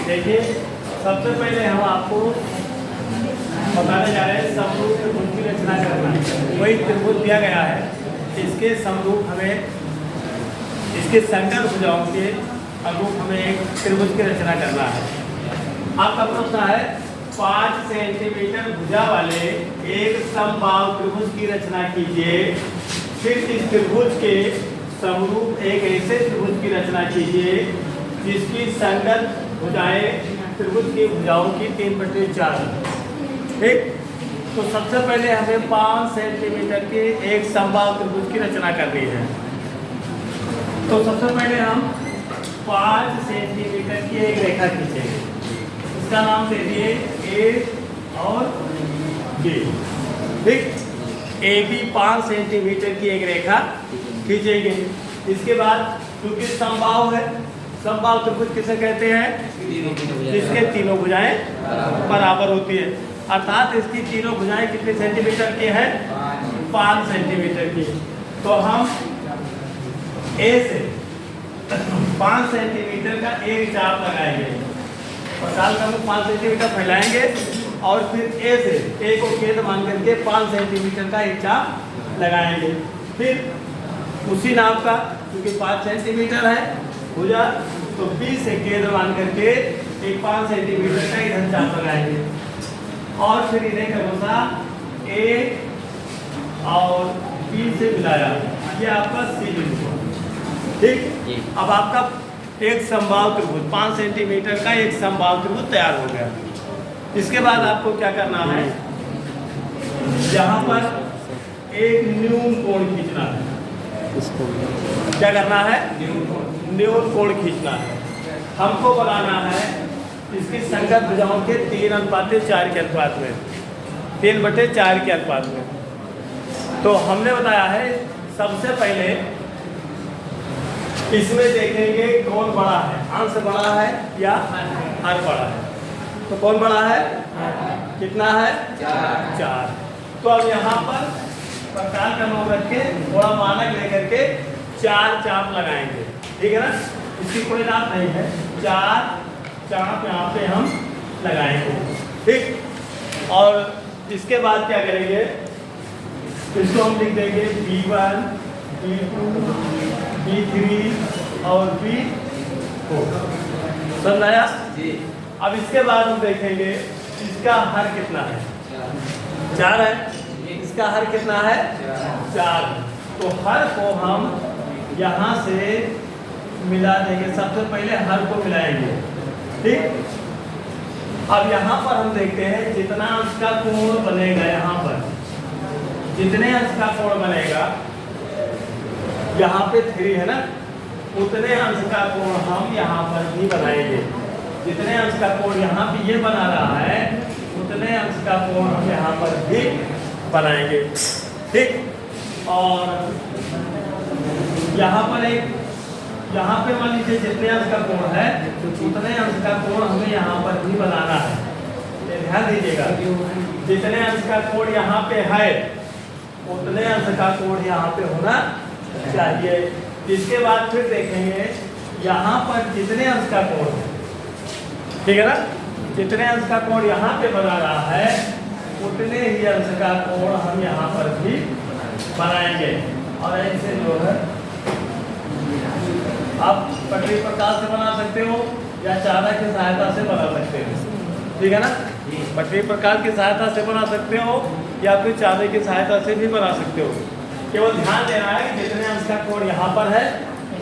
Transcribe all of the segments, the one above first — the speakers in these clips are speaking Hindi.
देखिए, सबसे पहले हम आपको बताने जा रहे हैं समरूप त्रिभुज की रचना करना। वही त्रिभुज दिया गया है, इसके समरूप हमें, इसके संकर भुजाओं के अनुरूप हमें एक त्रिभुज की रचना करना है। आपका प्रश्न है 5 सेंटीमीटर भुजा वाले एक समबाहु त्रिभुज की रचना कीजिए। फिर इस त्रिभुज के समरूप एक ऐसे त्रिभुज की रचना कीजिए जिसकी संगत भुजाएं त्रिभुज की भुजाओं की 3/4। ठीक, तो सबसे पहले हमें 5 सेंटीमीटर के एक समबाहु त्रिभुज की रचना करनी है। तो सबसे पहले हम 5 सेंटीमीटर की एक रेखा खींचेंगे। इसका नाम दे दिए ए और बी। ठीक, ए बी 5 सेंटीमीटर की एक रेखा खींचेंगे। इसके बाद क्योंकि समबाहु है, समबाहु त्रिभुज किसे कहते हैं? जिसके तीनों भुजाएं बराबर होती है, अर्थात इसकी तीनों भुजाएं कितने सेंटीमीटर की हैं? 5 सेंटीमीटर की। तो हम ए से 5 सेंटीमीटर का एक चाप लगाएंगे, पताल का मुख 5 सेंटीमीटर फैलाएंगे और फिर ए से ए को केंद्र मान करके 5 सेंटीमीटर का एक चाप लगाएंगे। फिर उसी नाप का, क्योंकि 5 सेंटीमीटर है भुजा, तो बी से केंद्र मान करके एक 5 सेंटीमीटर का इधर चाप लगाएंगे और फिर इन्हें क्रमशः ए और बी से मिलाया। ये आपका सी बिंदु। ठीक, अब आपका एक समबाहु त्रिभुज 5 सेंटीमीटर का एक समबाहु त्रिभुज तैयार हो गया। इसके बाद आपको क्या करना है? यहाँ पर एक न्यून कोण खींचना है। क्या करना है? न्यून कोण खींचना है। हमको बनाना है इसकी संगत भुजाओं के 3:4 के अनुपात में, 3/4 के अनुपात में। तो हमने बताया है सबसे पहले इसमें देखेंगे कौन बड़ा है, अंश बड़ा है या हर बड़ा है। तो कौन बड़ा है? कितना है? 4। तो अब यहाँ पर प्रकार का नाम रख के थोड़ा मानक लेकर के 4 चाप लगाएंगे। ठीक है ना, इसकी कोई नाप नहीं है, 4 चाप यहाँ पे हम लगाएंगे। ठीक, और इसके बाद क्या करेंगे? इसको हम लिख देंगे B1, B2, B3 और B4। समझ आया? अब इसके बाद हम देखेंगे इसका हर कितना है? 4 है। इसका हर कितना है? 4। तो हर को हम यहाँ से मिला देंगे। सबसे पहले हर को मिलाएंगे। ठीक, अब यहाँ पर हम देखते हैं जितना अंश का कोण बनेगा, यहाँ पर जितने अंश का कोण बनेगा, यहाँ पे 3 है ना, उतने अंश का कोण हम यहाँ पर भी बनाएंगे। जितने अंश का कोण यहाँ पे ये बना रहा है, उतने अंश का कोण हम यहाँ पर भी बनाएंगे। ठीक, और यहाँ पर एक, यहाँ पे मान लीजिए जितने अंश का कोण है उतने अंश का कोण हमें यहाँ पर भी बनाना है। ये ध्यान दीजिएगा, जितने अंश का कोण यहाँ पे है उतने अंश का कोण यहाँ पे होना चाहिए। इसके बाद फिर देखेंगे यहाँ पर जितने अंश का कोण है, ठीक है ना, जितने अंश का कोण यहाँ पे बना रहा है उतने ही अंश का कोण हम यहाँ पर भी बनाएंगे। और ऐसे जो है आप पटरी प्रकाश से बना सकते हो या चादर की सहायता से बना सकते हो। ठीक है ना, पटरी प्रकाश की सहायता से बना सकते हो या फिर चादर की सहायता से भी बना सकते हो। केवल ध्यान देना है कि जितने अंश का कोण यहाँ पर है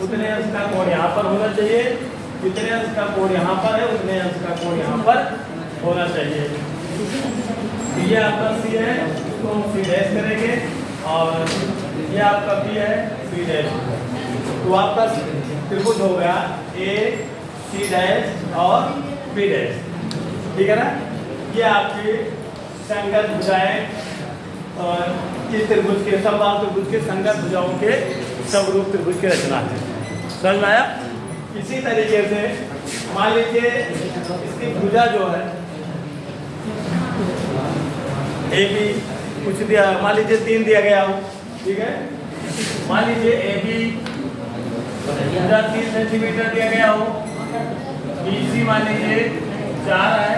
उतने अंश का कोण यहाँ पर होना चाहिए, जितने अंश का कोण यहाँ पर है उतने अंश का कोण यहाँ पर होना चाहिए। ये आपका सी है, इसको हम सी डैश करेंगे और ये आपका बी है, सी डैश। तो आपका त्रिभुज हो गया ए, सी डैश और बी डैश। ठीक है ना, ये आपकी संगत भुजाएं और इस त्रिभुज के समबाहु त्रिभुज के संगत भुजाओं के समरूप त्रिभुज की रचना है। समझ में आया? इसी तरीके से मान लीजिए इसकी भुजा जो है ए बी कुछ दिया, मान लीजिए 3 दिया गया हो। ठीक है, मान लीजिए ए बी 3 सेंटीमीटर दिया गया हो, बी सी मान लीजिए 4 है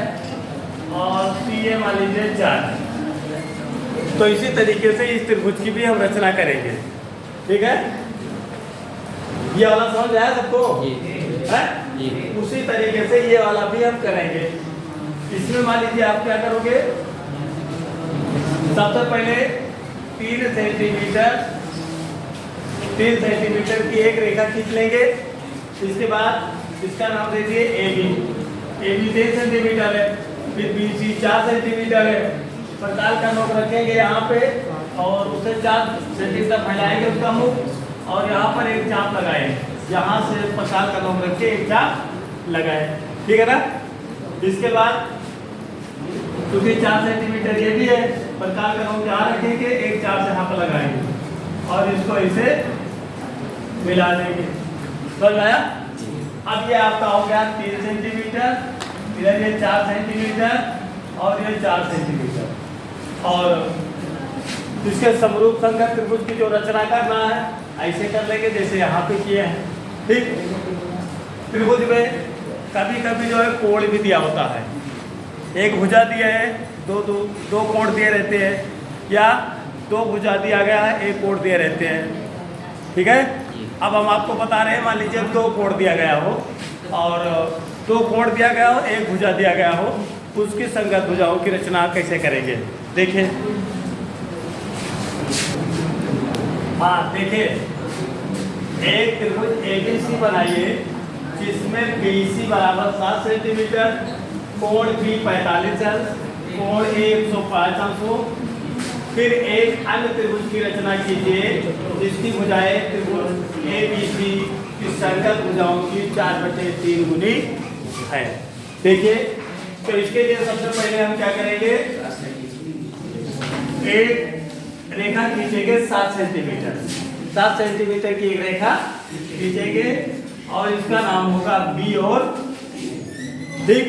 और CA मान लीजिए 4 है। तो इसी तरीके से इस त्रिभुज की भी हम रचना करेंगे। ठीक है, ये वाला समझ आया सबको? है? उसी तरीके से ये वाला भी हम करेंगे। इसमें मान लीजिए आप क्या करोगे, सबसे पहले 3 सेंटीमीटर की एक रेखा खींच लेंगे। इसके बाद इसका नाम दे दिए AB 3 सेंटीमीटर है, फिर BC 4 सेंटीमीटर है। प्रकाल का नोक रखेंगे यहाँ पे और उसे 4 सेंटीमीटर फैलाएंगे उसका मुख और यहाँ पर एक चाप लगाए, यहाँ से प्रकाल का नोक रख के एक चाप लगाए। ठीक है ना? इसके बाद क्योंकि 4 सेंटीमीटर ये भी है, प्रकाल का नोक यहाँ रखेंगे, एक चाप से यहाँ पर लगाएंगे और इसको इसे मिला देंगे। समझ आया? अब ये आपका हो गया 3 सेंटीमीटर, इधर ये 4 सेंटीमीटर और ये 4 सेंटीमीटर। और इसके समरूप संगत त्रिभुज की जो रचना करना है ऐसे कर लेंगे जैसे यहाँ पे किए हैं। ठीक, त्रिभुज में कभी कभी जो है कोण भी दिया होता है, एक भुजा दिया है, दो कोण दिए रहते हैं, या 2 भुजा दिया गया है, एक कोण दिए रहते हैं। ठीक है, अब हम आपको बता रहे हैं, मान लीजिए 2 कोण दिया गया हो और 2 कोण दिया गया हो, एक भुजा दिया गया हो, उसकी संगत भुजाओं की रचना कैसे करेंगे देखिए। हाँ देखिए, एक त्रिभुज ABC बनाइए जिसमें BC बराबर 7 सेंटीमीटर, कोण B 45 अंश, कोण A 105 अंश हो। फिर एक अन्य त्रिभुज की रचना कीजिए जिसकी भुजाएं त्रिभुज ABC की संगत भुजाओं की 4/3 गुनी है। देखिए, तो इसके लिए सबसे पहले हम क्या करेंगे, एक रेखा खींचेंगे 7 सेंटीमीटर की एक रेखा खींचेंगे और इसका नाम होगा B और। ठीक,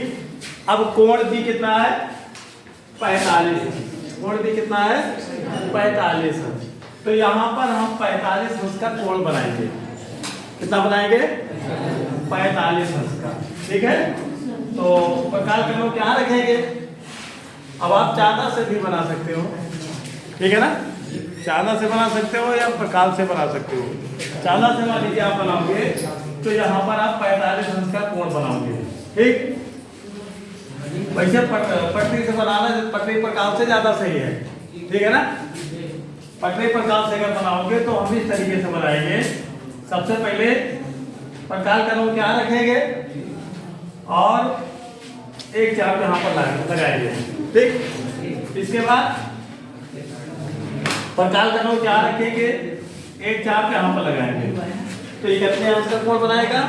अब कोण B कितना है 45, कोण B कितना है 45 अंश। तो यहाँ पर हम 45 अंश का कोण बनाएंगे। कितना बनाएंगे? 45 अंश का। ठीक है, तो प्रकाल का नोक यहाँ रखेंगे। अब आप चांदा से भी बना सकते हो, ठीक है ना? चांदा से बना सकते हो या प्रकाल से बना सकते हो। चांदा से मान लीजिए आप बनाओगे तो यहाँ पर आप 45 अंश का कोण बनाओगे। ठीक, वैसे पटरी से बनाना, पटरी प्रकाल से ज्यादा सही है। ठीक है ना? पटरी प्रकाल से अगर बनाओगे तो हम इस तरीके से बनाएंगे। सबसे पहले प्रकाल का नोक यहाँ रखेंगे और एक चाप यहाँ पर लगाएंगे। ठीक, इसके बाद प्रकाल का नोक यहाँ रखेंगे, एक चाप यहाँ पर लगाएंगे। तो ये कितने अंश का कोण बनाएगा?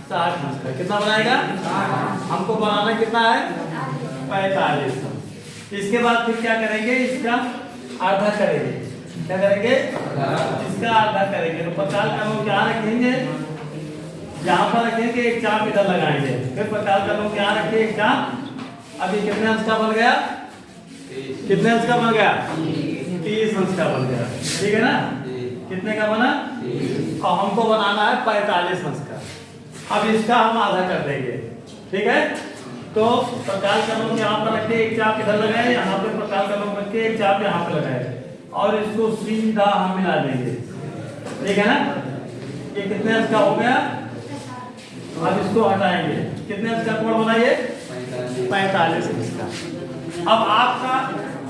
60 अंश का। कितना बनाएगा? हमको बनाना कितना है 45 अंश। इसके बाद फिर क्या करेंगे, इसका आधा करेंगे। क्या करेंगे? इसका आधा करेंगे। तो प्रकाल का नोक यहाँ रखेंगे, यहाँ पर रखेंगे, एक चाप इधर लगाएंगे। फिर प्रकाल का नोक यहाँ रखेंगे, एक चाप। अभी कितने अंश का बन गया? कितने अंश का बन गया? 30 अंश का बन गया। ठीक है ना? कितने का बना? और हमको बनाना है 45 अंश का। अब इसका हम आधा कर देंगे। ठीक है, तो प्रकाल का नोक यहाँ पर रखे, एक चाप इधर लगाए, यहाँ पे प्रकाल का नोक रखे, एक चाप यहाँ पे लगाए और इसको सीधा हम मिला देंगे। ठीक है ना? ये कितने अंश का हो गया? अब इसको हटाएंगे। कितने अंश का कोण बनाइए? 45 अंश का। अब आपका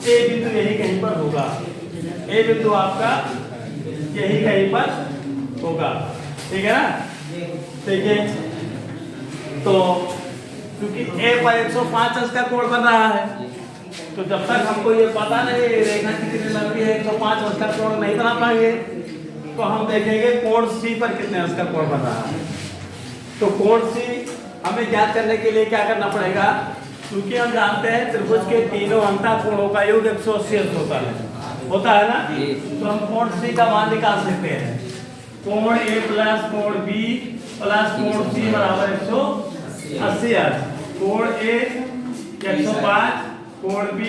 A बिंदु यही कहीं पर होगा। A बिंदु आपका यही कहीं पर होगा। ठीक है ना? देखिए, तो क्योंकि A पर 105 अंश का कोण बन रहा है, तो जब तक हमको ये पता नहीं रेखा कितनी लंबी है 105 अंश का कोण नहीं बना पाएंगे। तो हम देखेंगे कोण C पर कितने अंश का कोण बन रहा है। तो कोण C हमें ज्ञात करने के लिए क्या करना पड़ेगा, क्योंकि हम जानते हैं त्रिभुज के तीनों अंतःकोणों का योग 180 अंश होता है ना? तो हम कोण C का मान निकाल सकते हैं। कोण A प्लस कोण B प्लस कोण C बराबर 180 अंश। कोण A 105, कोण B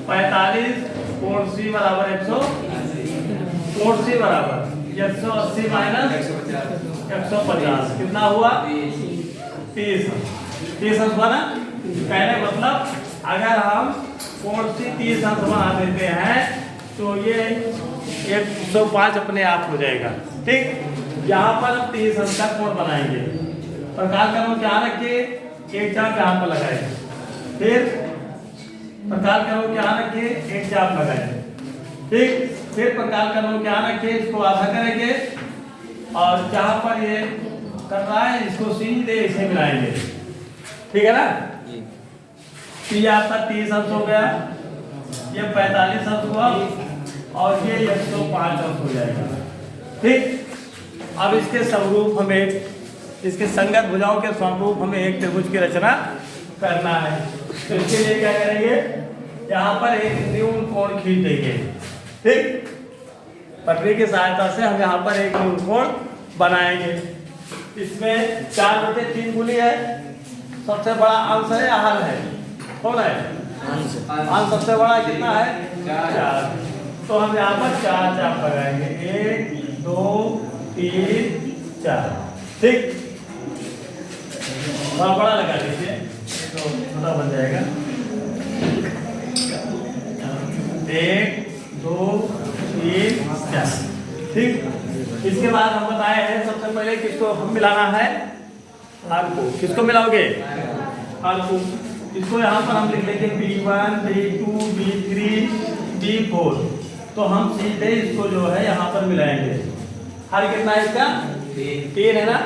45, कोण C बराबर 100, कोण C बराबर 180 माइनस 150 कितना हुआ? 30 अंश बना। कहने मतलब अगर हम कोण से 30 अंश बना देते हैं तो ये 105 अपने आप हो जाएगा। ठीक, यहाँ पर हम 30 अंश का कोण बनाएंगे। प्रकार क्रम क्या रखिए, एक चाप यहाँ पर लगाए, फिर प्रकार क्रम क्या रखिए, एक चाप लगाए। ठीक, फिर प्रकार क्रम क्या रखिए, इसको आधा करेंगे और जहाँ पर ये कर रहा है इसको सीधे इसे मिलाएंगे। ठीक है ना। ये आपका 30 अंश हो गया, ये 45 अंश हुआ और ये 105 अंश हो जाएगा। ठीक, अब इसके समरूप हमें, इसके संगत भुजाओं के समरूप हमें एक त्रिभुज की रचना करना है। तो इसके लिए क्या करेंगे, यहाँ पर एक न्यून कोण खींच देंगे। ठीक, पटरी की सहायता से हम यहाँ पर एक न्यून कोण बनाएंगे। इसमें 4/3 गुनी है, सबसे बड़ा अंश है या हल है, कौन है अंश सबसे बड़ा कितना है 4। तो हम यहाँ पर 4 चाप लगाएंगे, 1 2 3 4। ठीक, थोड़ा बड़ा लगा लीजिए तो छोटा बन जाएगा। 1 2 3 4। ठीक, इसके बाद हम बताए हैं सबसे पहले किसको हम मिलाना है, हर को। किसको मिलाओगे, हर को। इसको यहाँ पर हम लिख लेंगे B1 B2 B3 B4। तो हम सीधे इसको जो है यहाँ पर मिलाएंगे। हर कितना है इसका 3 है ना,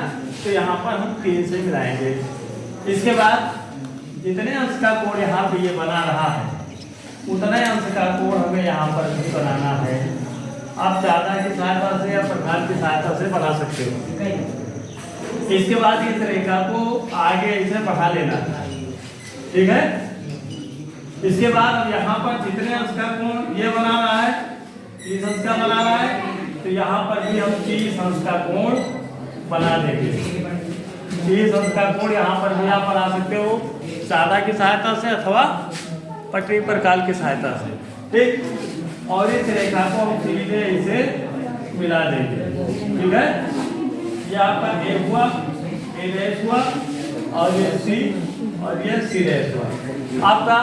तो यहाँ पर हम 3 से मिलाएंगे। इसके बाद जितने अंश का कोण यहाँ पे ये बना रहा है उतने अंश का कोण हमें यहाँ पर भी बनाना है। आप चादा की सहायता से या प्रकार की सहायता से बना सकते हो। इसके बाद इस रेखा को आगे इसे बढ़ा लेना। ठीक है, इसके बाद अब यहाँ पर जितने अंश का कोण ये बना रहा है, 30 अंश का बना रहा है, तो यहाँ पर भी हम 30 अंश का कोण बना देंगे। 30 अंश का कोण यहाँ पर भी आप बना सकते हो चादा की सहायता से अथवा पटरी प्रकार की सहायता से। ठीक, और इस रेखा को हम सीधे इसे मिला देंगे। ठीक है, ये आपका A हुआ, A डैश हुआ और ये C और ये C डैश हुआ। आपका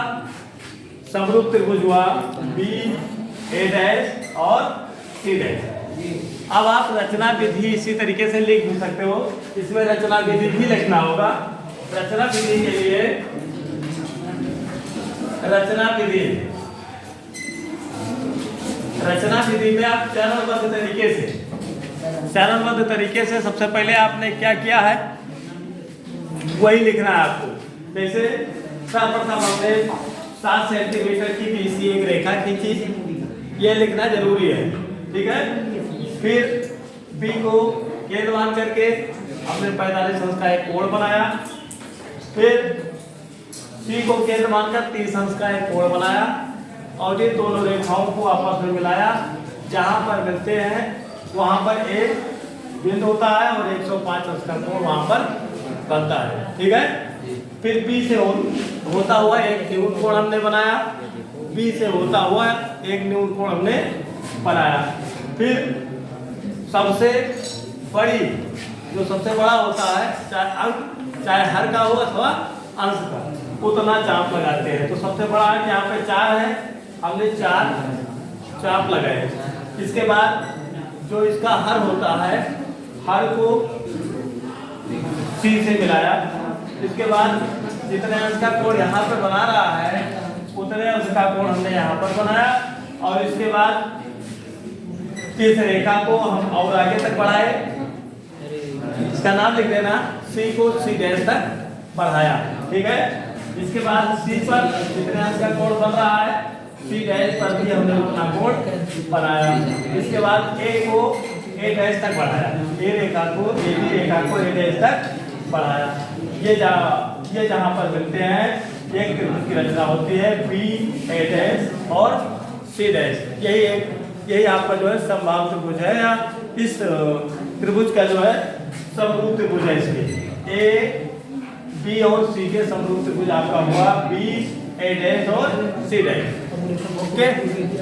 समरूप त्रिभुज हुआ B A डैश और C डैश। अब आप रचना विधि इसी तरीके से लिख भी सकते हो। इसमें रचना विधि भी लिखना होगा। रचना विधि के लिए रचना विधि में आप चरणबद्ध तरीके से सबसे पहले आपने क्या किया है वही लिखना है आपको। जैसे सर्वप्रथम हमने 7 सेंटीमीटर की बीसी एक रेखा खींची, ये लिखना जरूरी है। ठीक है, फिर बी को केंद्र मान करके हमने 45 अंश का एक कोण बनाया। फिर सी को केंद्र मानकर 30 अंश का एक कोण बनाया और ये दोनों रेखाओं को आपस में मिलाया। जहां पर मिलते हैं वहां पर एक बिंदु होता है और 105 अंश का कोण वहां पर बनता है। ठीक है, फिर बी से होता हुआ एक न्यून कोण हमने बनाया, बी से होता हुआ एक न्यून कोण हमने बनाया। फिर सबसे बड़ी जो सबसे बड़ा होता है चाहे हर का हो अथवा अंश का, उतना चाप लगाते हैं। तो सबसे बड़ा है यहाँ पे 4 है, हमने 4 चाप लगाए। इसके बाद जो इसका हर होता है, हर को C से मिलाया। इसके बाद जितने अंश का कोण यहाँ पर बना रहा है उतने अंश का कोण हमने यहाँ पर बनाया और इसके बाद इस रेखा को हम और आगे तक बढ़ाए। इसका नाम लिख देना, C को C डैश तक बढ़ाया। ठीक है, इसके बाद C पर जितने अंश का कोण बन रहा है C डैश पर भी हमने उतना कोण बनाया। इसके बाद A को A डैश तक बढ़ाया, A रेखा को AB रेखा को A डैश तक बढ़ाया। ये जहाँ पर मिलते हैं एक त्रिभुज की रचना होती है B A डैश और C डैश। यही आपका जो है समबाहु त्रिभुज है या इस त्रिभुज का जो है समरूप त्रिभुज है। इसके A B और C के समरूप त्रिभुज आपका हुआ B A डैश और C डैश। ओके।